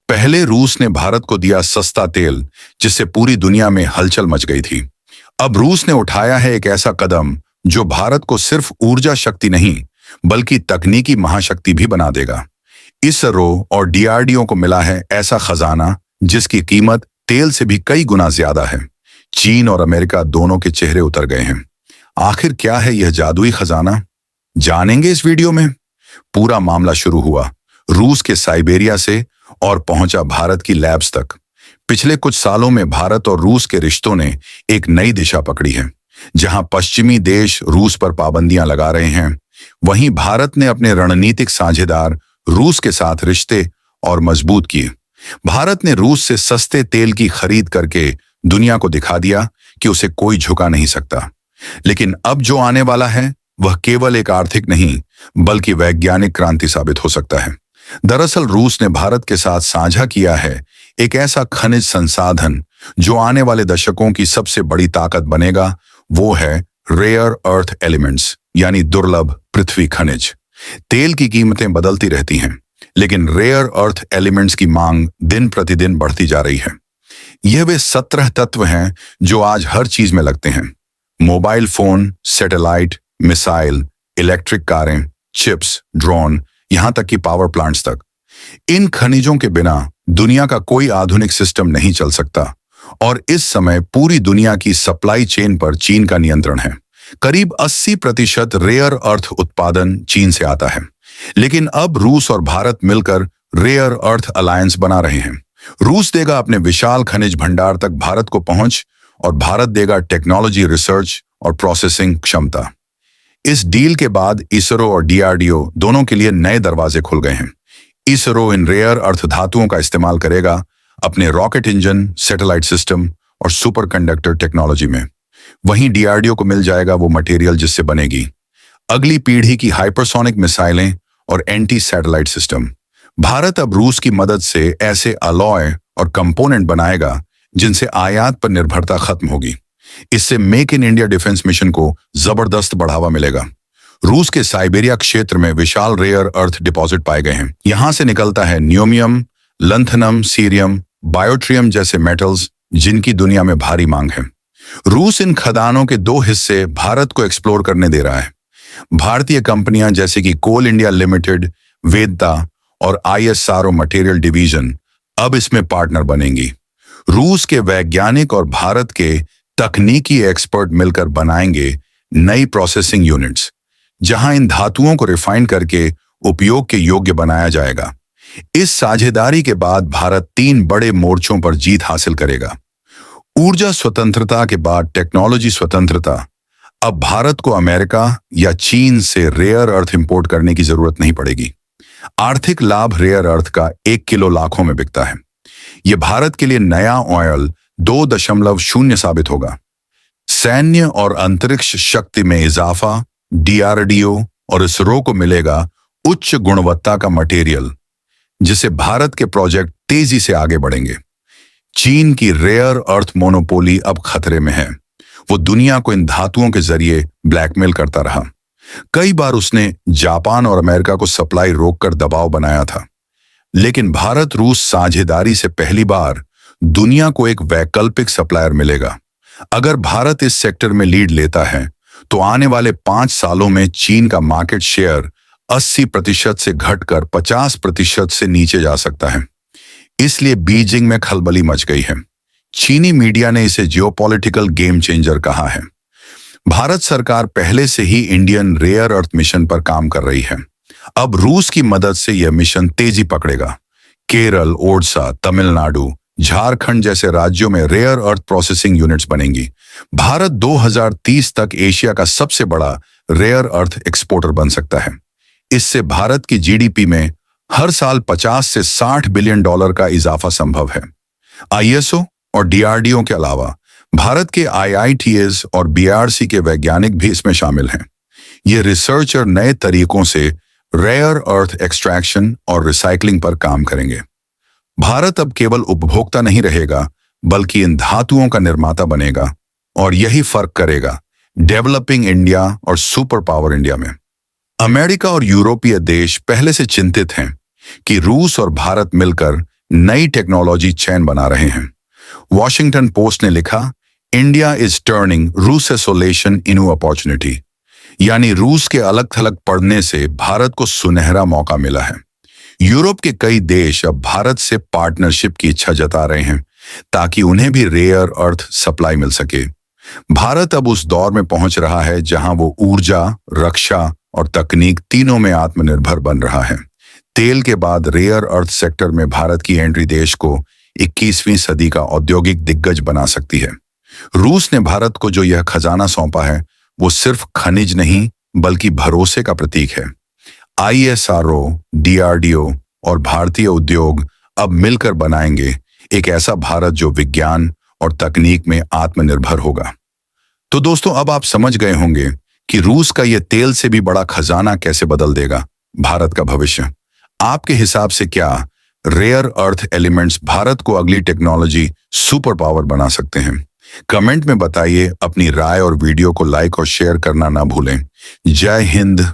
पहले रूस ने भारत को दिया सस्ता तेल, जिससे पूरी दुनिया में हलचल मच गई थी। अब रूस ने उठाया है एक ऐसा कदम जो भारत को सिर्फ ऊर्जा शक्ति नहीं बल्कि तकनीकी महाशक्ति भी बना देगा। इसरो और डीआरडीओ को मिला है ऐसा खजाना जिसकी कीमत तेल से भी कई गुना ज्यादा है। चीन और अमेरिका दोनों के चेहरे उतर गए हैं। आखिर क्या है यह जादुई खजाना, जानेंगे इस वीडियो में। पूरा मामला शुरू हुआ रूस के साइबेरिया से और पहुंचा भारत की लैब्स तक। पिछले कुछ सालों में भारत और रूस के रिश्तों ने एक नई दिशा पकड़ी है। जहां पश्चिमी देश रूस पर पाबंदियां लगा रहे हैं, वहीं भारत ने अपने रणनीतिक साझेदार रूस के साथ रिश्ते और मजबूत किए। भारत ने रूस से सस्ते तेल की खरीद करके दुनिया को दिखा दिया कि उसे कोई झुका नहीं सकता। लेकिन अब जो आने वाला है वह केवल एक आर्थिक नहीं बल्कि वैज्ञानिक क्रांति साबित हो सकता है। दरअसल रूस ने भारत के साथ साझा किया है एक ऐसा खनिज संसाधन जो आने वाले दशकों की सबसे बड़ी ताकत बनेगा। वो है रेयर अर्थ एलिमेंट्स, यानी दुर्लभ पृथ्वी खनिज। तेल की कीमतें बदलती रहती हैं, लेकिन रेयर अर्थ एलिमेंट्स की मांग दिन प्रतिदिन बढ़ती जा रही है। यह वे 17 तत्व हैं जो आज हर चीज में लगते हैं। Mobile phone, satellite, missile, electric कारें, चिप्स, ड्रोन, यहां तक कि पावर प्लांट्स तक। इन खनिजों के बिना दुनिया का कोई आधुनिक सिस्टम नहीं चल सकता और इस समय पूरी दुनिया की सप्लाई चेन पर चीन का नियंत्रण है। करीब 80% रेयर अर्थ उत्पादन चीन से आता है। लेकिन अब रूस और भारत मिलकर रेयर अर्थ अलायंस बना रहे हैं। रूस देगा अपने विशाल खनिज भंडार तक भारत को पहुंच और भारत देगा टेक्नोलॉजी, रिसर्च और प्रोसेसिंग क्षमता। इस डील के बाद इसरो और डीआरडीओ दोनों के लिए नए दरवाजे खुल गए हैं। इसरो इन रेयर अर्थ धातुओं का इस्तेमाल करेगा अपने रॉकेट इंजन, सैटेलाइट सिस्टम और सुपर कंडक्टर टेक्नोलॉजी में। वहीं डीआरडीओ को मिल जाएगा वो मटेरियल जिससे बनेगी अगली पीढ़ी की हाइपरसोनिक मिसाइलें और एंटी सैटेलाइट सिस्टम। भारत अब रूस की मदद से ऐसे अलॉय और कंपोनेंट बनाएगा जिनसे आयात पर निर्भरता खत्म होगी। इससे make in India defence mission को जबरदस्त बढ़ावा मिलेगा। रूस के साइबेरिया क्षेत्र में विशाल रेयर अर्थ डिपॉजिट पाए गए हैं। यहां से निकलता है न्योमियम, लंथनम, सीरियम, बायोट्रियम जैसे मेटल्स जिनकी दुनिया में भारी मांग है। रूस इन खदानों के 2 हिस्से भारत को एक्सप्लोर करने दे रहा है। भारतीय कंपनियां जैसे कि कोल इंडिया लिमिटेड, वेदता और आईएसआरओ मटेरियल डिवीजन अब इसमें पार्टनर बनेंगी। रूस के वैज्ञानिक और भारत के तकनीकी एक्सपर्ट मिलकर बनाएंगे नई प्रोसेसिंग यूनिट्स, जहां इन धातुओं को रिफाइन करके उपयोग के योग्य बनाया जाएगा। इस साझेदारी के बाद भारत 3 बड़े मोर्चों पर जीत हासिल करेगा। ऊर्जा स्वतंत्रता के बाद टेक्नोलॉजी स्वतंत्रता। अब भारत को अमेरिका या चीन से रेयर अर्थ इंपोर्ट करने की जरूरत नहीं पड़ेगी। आर्थिक लाभ रेयर अर्थ का 1 किलो लाखों में बिकता है। यह भारत के लिए नया ऑयल 2.0 साबित होगा। सैन्य और अंतरिक्ष शक्ति में इजाफा। डीआरडीओ और इसरो को मिलेगा उच्च गुणवत्ता का मटेरियल, जिससे भारत के प्रोजेक्ट तेजी से आगे बढ़ेंगे। चीन की रेयर अर्थ मोनोपोली अब खतरे में है। वो दुनिया को इन धातुओं के जरिए ब्लैकमेल करता रहा। कई बार उसने जापान और अमेरिका को सप्लाई रोककर दबाव बनाया था। लेकिन भारत रूस साझेदारी से पहली बार दुनिया को एक वैकल्पिक सप्लायर मिलेगा। अगर भारत इस सेक्टर में लीड लेता है तो आने वाले 5 सालों में चीन का मार्केट शेयर 80% से घटकर 50% से नीचे जा सकता है। इसलिए बीजिंग में खलबली मच गई है। चीनी मीडिया ने इसे जियोपॉलिटिकल गेम चेंजर कहा है। भारत सरकार पहले से ही इंडियन रेयर अर्थ मिशन पर काम कर रही है। अब रूस की मदद से यह मिशन तेजी पकड़ेगा। केरल, ओडिशा, तमिलनाडु, झारखंड जैसे राज्यों में रेयर अर्थ प्रोसेसिंग यूनिट्स बनेंगी। भारत 2030 तक एशिया का सबसे बड़ा रेयर अर्थ एक्सपोर्टर बन सकता है। इससे भारत की जीडीपी में हर साल 50 से 60 बिलियन डॉलर का इजाफा संभव है। आईएसओ और डीआरडीओ के अलावा भारत के आईआईटीएस और बीआरसी के वैज्ञानिक भी इसमें शामिल हैं। ये रिसर्चर नए तरीकों से रेयर अर्थ एक्सट्रैक्शन और रिसाइकलिंग पर काम करेंगे। भारत अब केवल उपभोक्ता नहीं रहेगा बल्कि इन धातुओं का निर्माता बनेगा और यही फर्क करेगा डेवलपिंग इंडिया और सुपर पावर इंडिया में। अमेरिका और यूरोपीय देश पहले से चिंतित हैं कि रूस और भारत मिलकर नई टेक्नोलॉजी चैन बना रहे हैं। वॉशिंगटन पोस्ट ने लिखा, इंडिया इज टर्निंग रूस आइसोलेशन इनटू अपॉर्चुनिटी, यानी रूस के अलग थलग पड़ने से भारत को सुनहरा मौका मिला है। यूरोप के कई देश अब भारत से पार्टनरशिप की इच्छा जता रहे हैं ताकि उन्हें भी रेयर अर्थ सप्लाई मिल सके। भारत अब उस दौर में पहुंच रहा है जहां वो ऊर्जा, रक्षा और तकनीक तीनों में आत्मनिर्भर बन रहा है। तेल के बाद रेयर अर्थ सेक्टर में भारत की एंट्री देश को 21वीं सदी का औद्योगिक दिग्गज बना सकती है। रूस ने भारत को जो यह खजाना सौंपा है वो सिर्फ खनिज नहीं बल्कि भरोसे का प्रतीक है। ISRO, DRDO और भारतीय उद्योग अब मिलकर बनाएंगे एक ऐसा भारत जो विज्ञान और तकनीक में आत्मनिर्भर होगा। तो दोस्तों, अब आप समझ गए होंगे कि रूस का यह तेल से भी बड़ा खजाना कैसे बदल देगा भारत का भविष्य। आपके हिसाब से क्या रेयर अर्थ एलिमेंट्स भारत को अगली टेक्नोलॉजी सुपर पावर बना सकते हैं? कमेंट में बताइए अपनी राय और वीडियो को लाइक और शेयर करना ना भूलें। जय हिंद,